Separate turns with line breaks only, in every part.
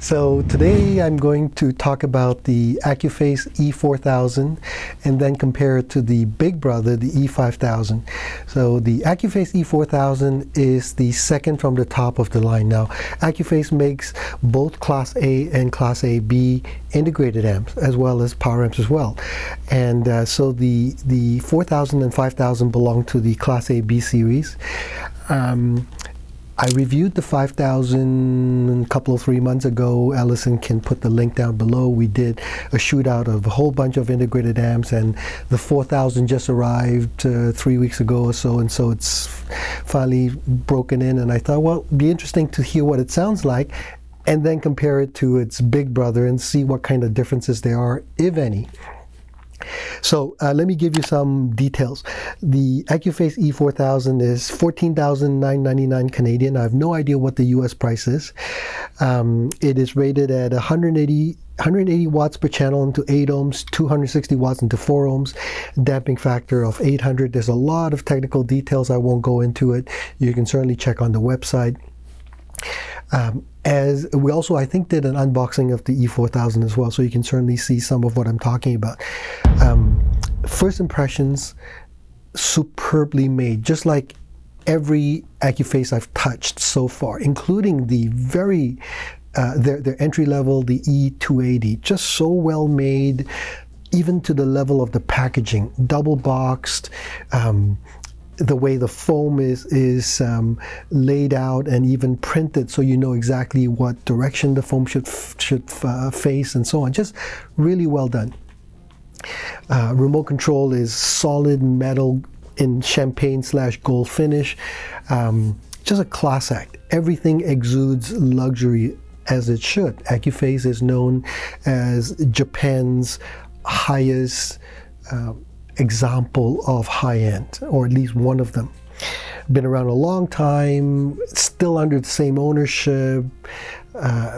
So today I'm going to talk about the Accuphase E4000 and then compare it to the big brother, the E5000. So the Accuphase E4000 is the second from the top of the line. Now, Accuphase makes both Class A and Class AB integrated amps, as well as power amps as well. And so the 4000 and 5000 belong to the Class AB series. I reviewed the 5000 a couple of 3 months ago. Allison can put the link down below. We did a shootout of a whole bunch of integrated amps, and the 4000 just arrived 3 weeks ago or so, and so it's finally broken in, and I thought, well, it'd be interesting to hear what it sounds like and then compare it to its big brother and see what kind of differences there are, if any. So let me give you some details. The Accuphase E4000 is $14,999 Canadian. I have no idea what the US price is. It is rated at 180 watts per channel into 8 ohms, 260 watts into 4 ohms, damping factor of 800. There's a lot of technical details. I won't go into it. You can certainly check on the website. As we also, I think, did an unboxing of the E4000 as well, so you can certainly see some of what I'm talking about. First impressions, superbly made, just like every Accuphase I've touched so far, including the very, their entry level, the E280, just so well made, even to the level of the packaging, double boxed, the way the foam is laid out and even printed, so you know exactly what direction the foam should face and so on. Just really well done. Remote control is solid metal in champagne/gold finish. Just a class act. Everything exudes luxury, as it should. Accuphase is known as Japan's highest example of high-end, or at least one of them. Been around a long time, still under the same ownership.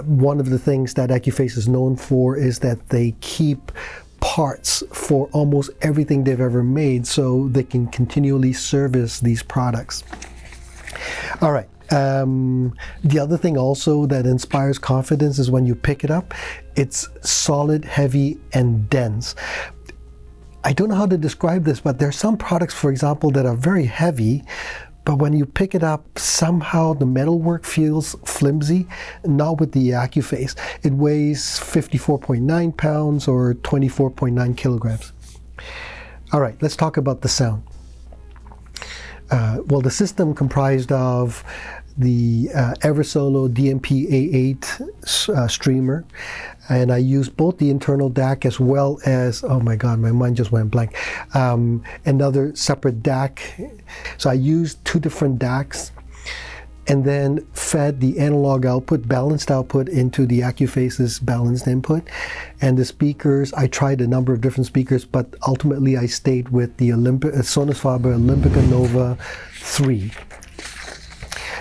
One of the things that Accuphase is known for is that they keep parts for almost everything they've ever made, so they can continually service these products. All right. The other thing also that inspires confidence is when you pick it up, it's solid, heavy, and dense. I don't know how to describe this, but there are some products, for example, that are very heavy, but when you pick it up, somehow the metalwork feels flimsy. Not with the Accuphase. It weighs 54.9 pounds or 24.9 kilograms. All right, let's talk about the sound. Well, the system comprised of the Eversolo DMP A8 streamer, and I used both the internal DAC as well as, oh my god, my mind just went blank, another separate DAC. So I used two different DACs and then fed the analog output, balanced output, into the Accuphase's balanced input. And the speakers, I tried a number of different speakers, but ultimately I stayed with the Sonus Faber Olympica Nova 3.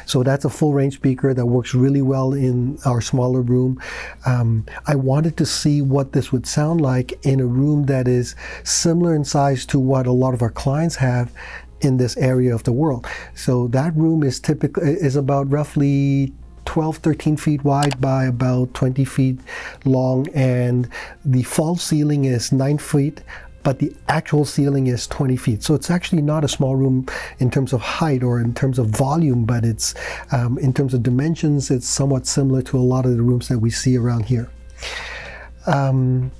So that's a full range speaker that works really well in our smaller room. I wanted to see what this would sound like in a room that is similar in size to what a lot of our clients have in this area of the world. So that room is about roughly 12, 13 feet wide by about 20 feet long, and the false ceiling is 9 feet, but the actual ceiling is 20 feet. So it's actually not a small room in terms of height or in terms of volume, but it's in terms of dimensions, it's somewhat similar to a lot of the rooms that we see around here. My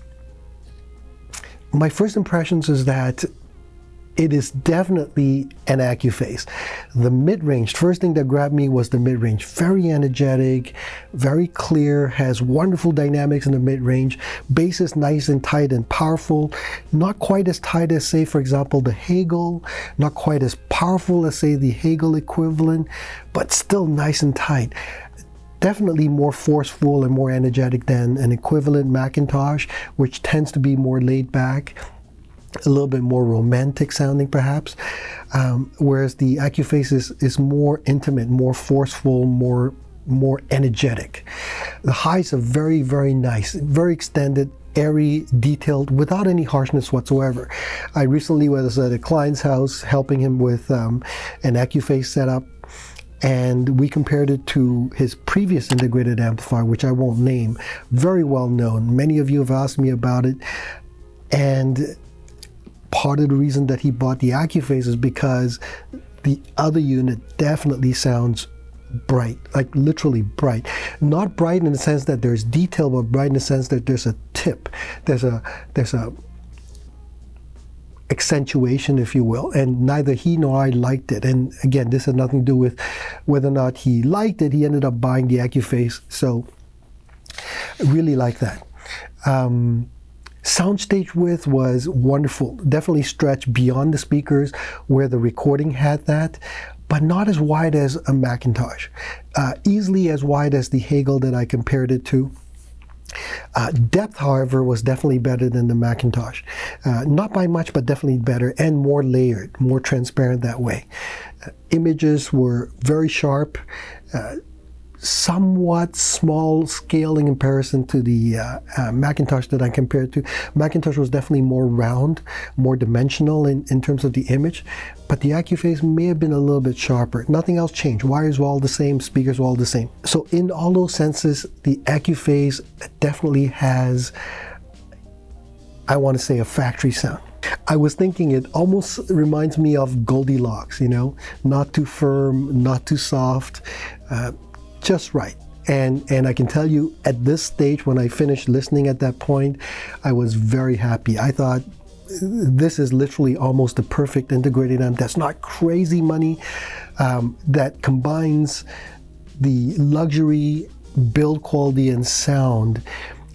first impressions is that it is definitely an Accuphase. The mid-range, first thing that grabbed me was the mid-range. Very energetic, very clear, has wonderful dynamics in the mid-range. Bass is nice and tight and powerful. Not quite as tight as, say, for example, the Hagel. Not quite as powerful as, say, the Hagel equivalent, but still nice and tight. Definitely more forceful and more energetic than an equivalent Macintosh, which tends to be more laid back, a little bit more romantic sounding perhaps, whereas the Accuphase is more intimate, more forceful, more energetic. The highs are very, very nice, very extended, airy, detailed, without any harshness whatsoever. I recently was at a client's house helping him with an Accuphase setup, and we compared it to his previous integrated amplifier, which I won't name, very well known. Many of you have asked me about it, and part of the reason that he bought the Accuphase is because the other unit definitely sounds bright, like literally bright. Not bright in the sense that there's detail, but bright in the sense that there's a tip, there's a accentuation, if you will, and neither he nor I liked it. And again, this has nothing to do with whether or not he liked it. He ended up buying the Accuphase, so really like that. Soundstage width was wonderful, definitely stretched beyond the speakers where the recording had that, but not as wide as a Macintosh. Easily as wide as the Hagel that I compared it to. Depth, however, was definitely better than the Macintosh. Not by much, but definitely better, and more layered, more transparent that way. Images were very sharp, somewhat small scale in comparison to the Macintosh that I compared to. Macintosh was definitely more round, more dimensional in terms of the image, but the Accuphase may have been a little bit sharper. Nothing else changed. Wires were all the same, speakers were all the same. So in all those senses, the Accuphase definitely has, I want to say, a factory sound. I was thinking it almost reminds me of Goldilocks, you know, not too firm, not too soft, just right. And I can tell you at this stage, when I finished listening at that point, I was very happy. I thought this is literally almost the perfect integrated amp that's not crazy money, that combines the luxury, build quality, and sound.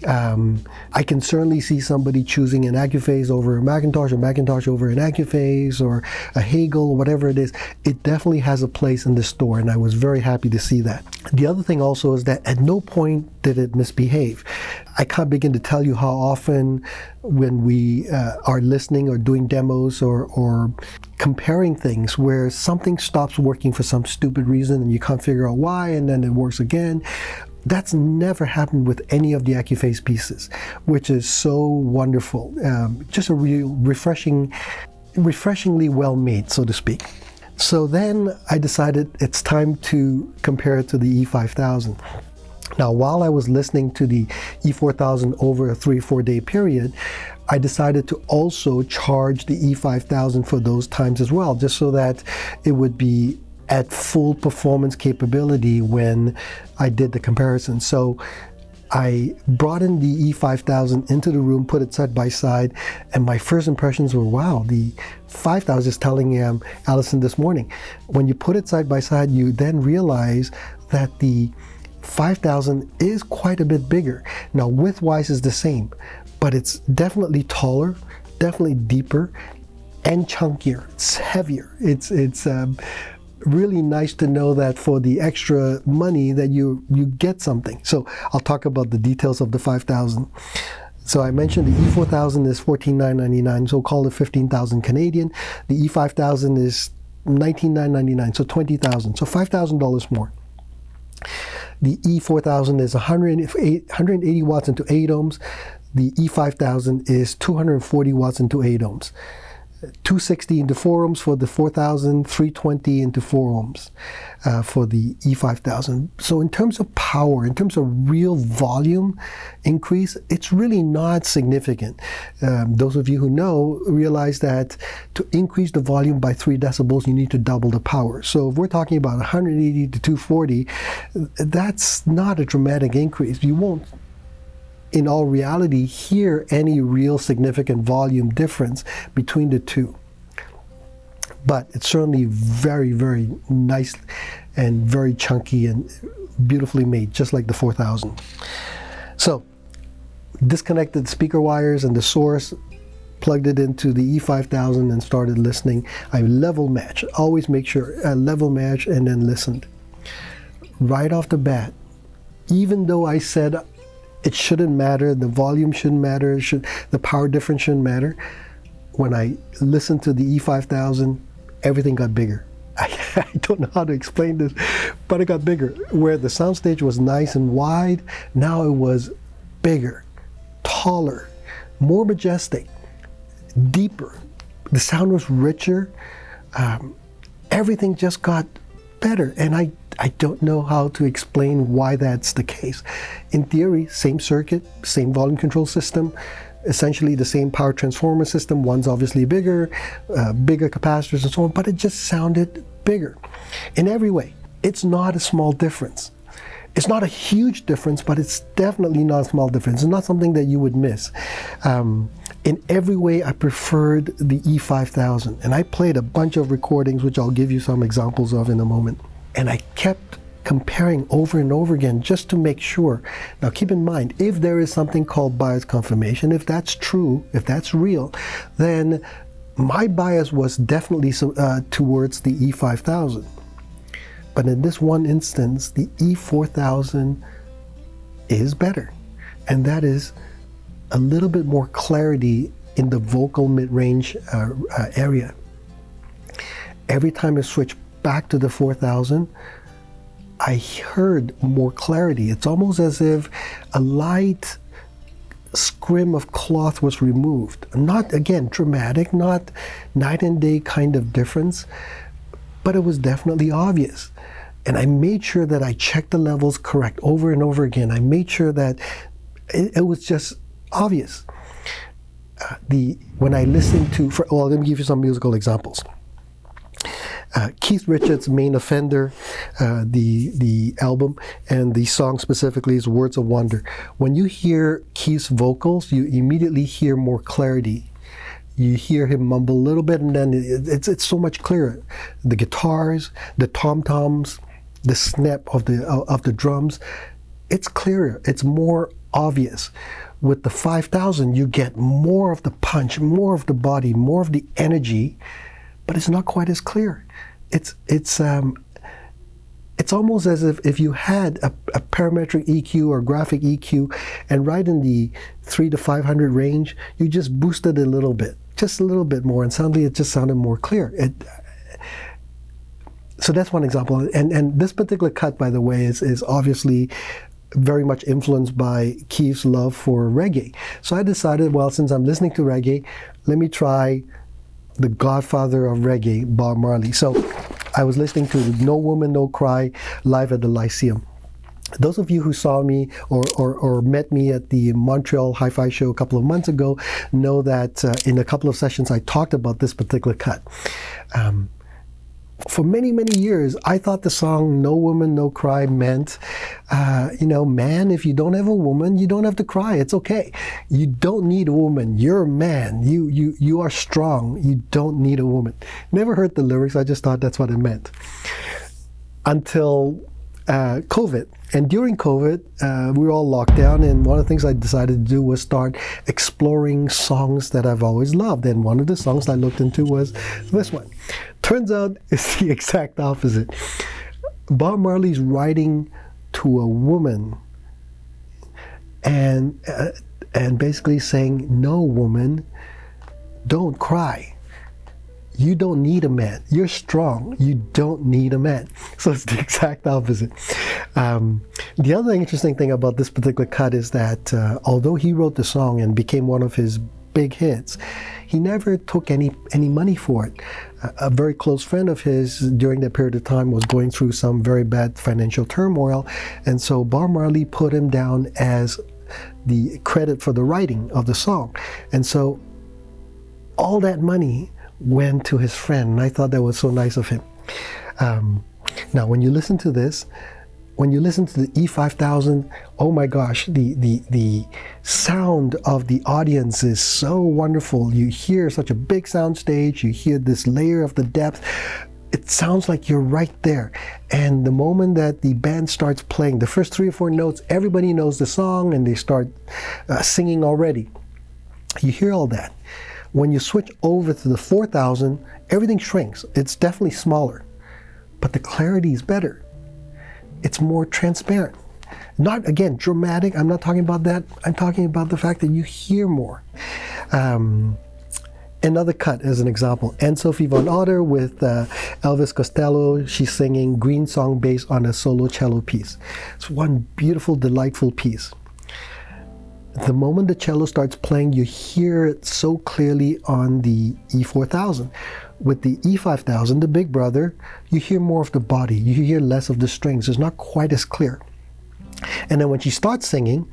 I can certainly see somebody choosing an Accuphase over a Macintosh, or Macintosh over an Accuphase, or a Hagel, whatever it is. It definitely has a place in the store, and I was very happy to see that. The other thing also is that at no point did it misbehave. I can't begin to tell you how often when we are listening or doing demos or comparing things where something stops working for some stupid reason and you can't figure out why, and then it works again. That's never happened with any of the Accuphase pieces, which is so wonderful. Just a real refreshingly well made, so to speak. So then I decided it's time to compare it to the E5000. Now, while I was listening to the E4000 over a 3-4 day period, I decided to also charge the E5000 for those times as well, just so that it would be at full performance capability when I did the comparison. So I brought in the E5000 into the room, put it side by side, and my first impressions were, wow, the 5000, I was just telling Allison this morning, when you put it side by side, you then realize that the 5000 is quite a bit bigger. Now, width-wise is the same, but it's definitely taller, definitely deeper, and chunkier. It's heavier. It's really nice to know that for the extra money that you get something. So I'll talk about the details of the 5000. So I mentioned the E4000 is $14,999, so call it 15,000 Canadian. The E5000 is $19,999, so 20,000, so $5,000 more. The E4000 is 180 watts into 8 ohms. The E5000 is 240 watts into 8 ohms. 260 into 4 ohms for the 4000, 320 into 4 ohms for the E5000. So in terms of power, in terms of real volume increase, it's really not significant. Those of you who know realize that to increase the volume by 3 decibels, you need to double the power. So if we're talking about 180 to 240, that's not a dramatic increase. You won't, in all reality, hear any real significant volume difference between the two. But it's certainly very, very nice and very chunky and beautifully made, just like the 4000. So, disconnected the speaker wires and the source, plugged it into the E5000 and started listening. I level match, always make sure I level match, and then listened. Right off the bat, even though I said it shouldn't matter, the volume shouldn't matter, the power difference shouldn't matter, when I listened to the E5000, everything got bigger. I don't know how to explain this, but it got bigger. Where the soundstage was nice and wide, now it was bigger, taller, more majestic, deeper. The sound was richer. Everything just got better, and I I don't know how to explain why that's the case. In theory, same circuit, same volume control system, essentially the same power transformer system. One's obviously bigger, bigger capacitors and so on, but it just sounded bigger in every way. It's not a small difference. It's not a huge difference, but it's definitely not a small difference. It's not something that you would miss. In every way, I preferred the E5000. And I played a bunch of recordings, which I'll give you some examples of in a moment. And I kept comparing over and over again just to make sure. Now keep in mind, if there is something called bias confirmation, if that's true, if that's real, then my bias was definitely towards the E5000. But in this one instance, the E4000 is better. And that is a little bit more clarity in the vocal mid-range area. Every time I switch back to the 4000, I heard more clarity. It's almost as if a light scrim of cloth was removed. Not, again, dramatic, not night and day kind of difference, but it was definitely obvious. And I made sure that I checked the levels correct over and over again. I made sure that it was just obvious. When I listened to, let me give you some musical examples. Keith Richards' Main Offender, the album, and the song specifically is Words of Wonder. When you hear Keith's vocals, you immediately hear more clarity. You hear him mumble a little bit, and then it's so much clearer. The guitars, the tom-toms, the snap of the drums, it's clearer. It's more obvious. With the 5000, you get more of the punch, more of the body, more of the energy, but it's not quite as clear. It's almost as if you had a parametric EQ or graphic EQ, and right in the 300 to 500 range, you just boosted it a little bit, just a little bit more, and suddenly it just sounded more clear. So that's one example. And this particular cut, by the way, is obviously very much influenced by Keith's love for reggae. So I decided, well, since I'm listening to reggae, let me try the godfather of reggae, Bob Marley. So I was listening to No Woman, No Cry live at the Lyceum. Those of you who saw me or met me at the Montreal Hi-Fi show a couple of months ago know that in a couple of sessions I talked about this particular cut. For many, many years, I thought the song No Woman, No Cry meant, man, if you don't have a woman, you don't have to cry. It's okay. You don't need a woman. You're a man. You are strong. You don't need a woman. Never heard the lyrics. I just thought that's what it meant. Until COVID. And during COVID, we were all locked down, and one of the things I decided to do was start exploring songs that I've always loved. And one of the songs I looked into was this one. Turns out it's the exact opposite. Bob Marley's writing to a woman and basically saying, no, woman, don't cry. You don't need a man. You're strong. You don't need a man. So it's the exact opposite. The other interesting thing about this particular cut is that although he wrote the song and became one of his big hits, he never took any money for it. A very close friend of his during that period of time was going through some very bad financial turmoil, and so Bob Marley put him down as the credit for the writing of the song. And so all that money went to his friend, and I thought that was so nice of him. Now, when you listen to this, when you listen to the E5000, oh my gosh, the sound of the audience is so wonderful. You hear such a big sound stage, you hear this layer of the depth. It sounds like you're right there. And the moment that the band starts playing, the first 3 or 4 notes, everybody knows the song and they start singing already. You hear all that. When you switch over to the 4000, everything shrinks. It's definitely smaller, but the clarity is better. It's more transparent. Not, again, dramatic. I'm not talking about that. I'm talking about the fact that you hear more. Another cut as an example. Anne-Sophie von Otter with Elvis Costello. She's singing Green Song based on a solo cello piece. It's one beautiful, delightful piece. The moment the cello starts playing, you hear it so clearly on the E4000. With the E5000, the big brother, you hear more of the body. You hear less of the strings. It's not quite as clear. And then when she starts singing,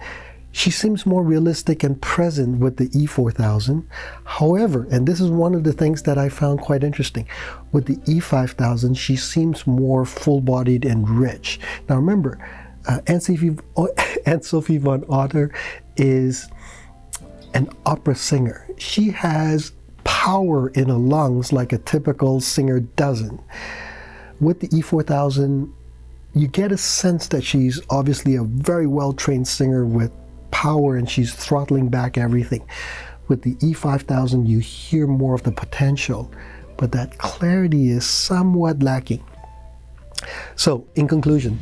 she seems more realistic and present with the E4000. However, and this is one of the things that I found quite interesting, with the E5000, she seems more full-bodied and rich. Now remember, Anne-Sophie von Otter is an opera singer. She has power in her lungs like a typical singer doesn't. With the E4000, you get a sense that she's obviously a very well-trained singer with power, and she's throttling back everything. With the E5000, you hear more of the potential, but that clarity is somewhat lacking. So, in conclusion,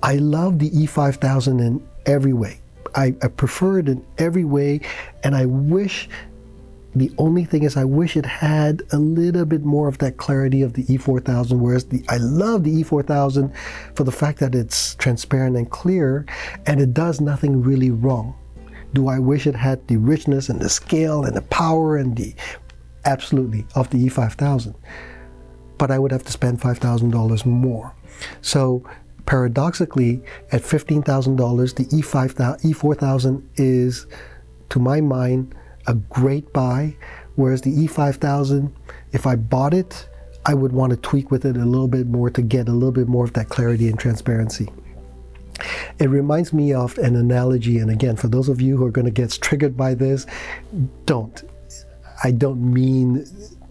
I love the E5000 in every way. I prefer it in every way, and I wish, the only thing is I wish it had a little bit more of that clarity of the E4000, whereas I love the E4000 for the fact that it's transparent and clear, and it does nothing really wrong. Do I wish it had the richness and the scale and the power and the, absolutely, of the E5000. But I would have to spend $5,000 more. So paradoxically, at $15,000, the E4000 is, to my mind, a great buy, whereas the E5000, if I bought it, I would want to tweak with it a little bit more to get a little bit more of that clarity and transparency. It reminds me of an analogy, and again, for those of you who are going to get triggered by this, don't. I don't mean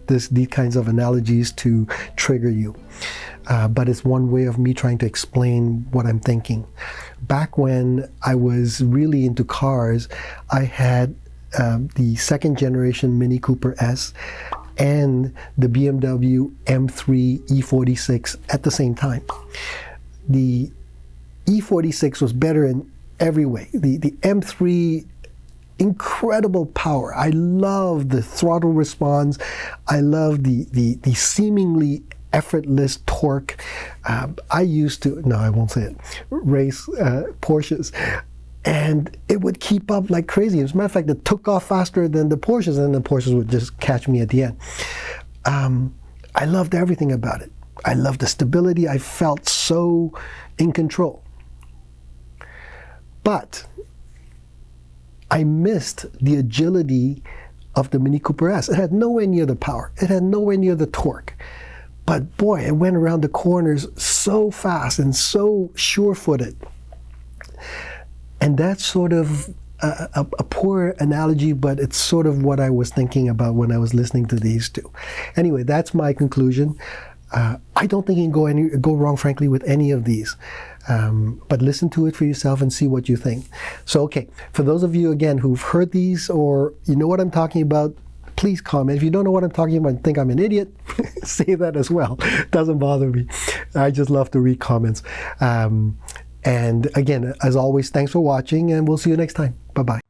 these kinds of analogies to trigger you, but it's one way of me trying to explain what I'm thinking. Back when I was really into cars, I had the second generation Mini Cooper S and the BMW M3 E46 at the same time. The E46 was better in every way. The M3, incredible power. I love the throttle response. I love the seemingly effortless torque. I used to, no, I won't say it, race Porsches. And it would keep up like crazy. As a matter of fact, it took off faster than the Porsches, and the Porsches would just catch me at the end. I loved everything about it. I loved the stability. I felt so in control. But I missed the agility of the Mini Cooper S. It had nowhere near the power. It had nowhere near the torque. But boy, it went around the corners so fast and so sure-footed. And that's sort of a poor analogy, but it's sort of what I was thinking about when I was listening to these two. Anyway, that's my conclusion. I don't think you can go wrong, frankly, with any of these. But listen to it for yourself and see what you think. So, okay, for those of you, again, who've heard these or you know what I'm talking about, please comment. If you don't know what I'm talking about and think I'm an idiot, say that as well. Doesn't bother me. I just love to read comments. And again, as always, thanks for watching, and we'll see you next time. Bye-bye.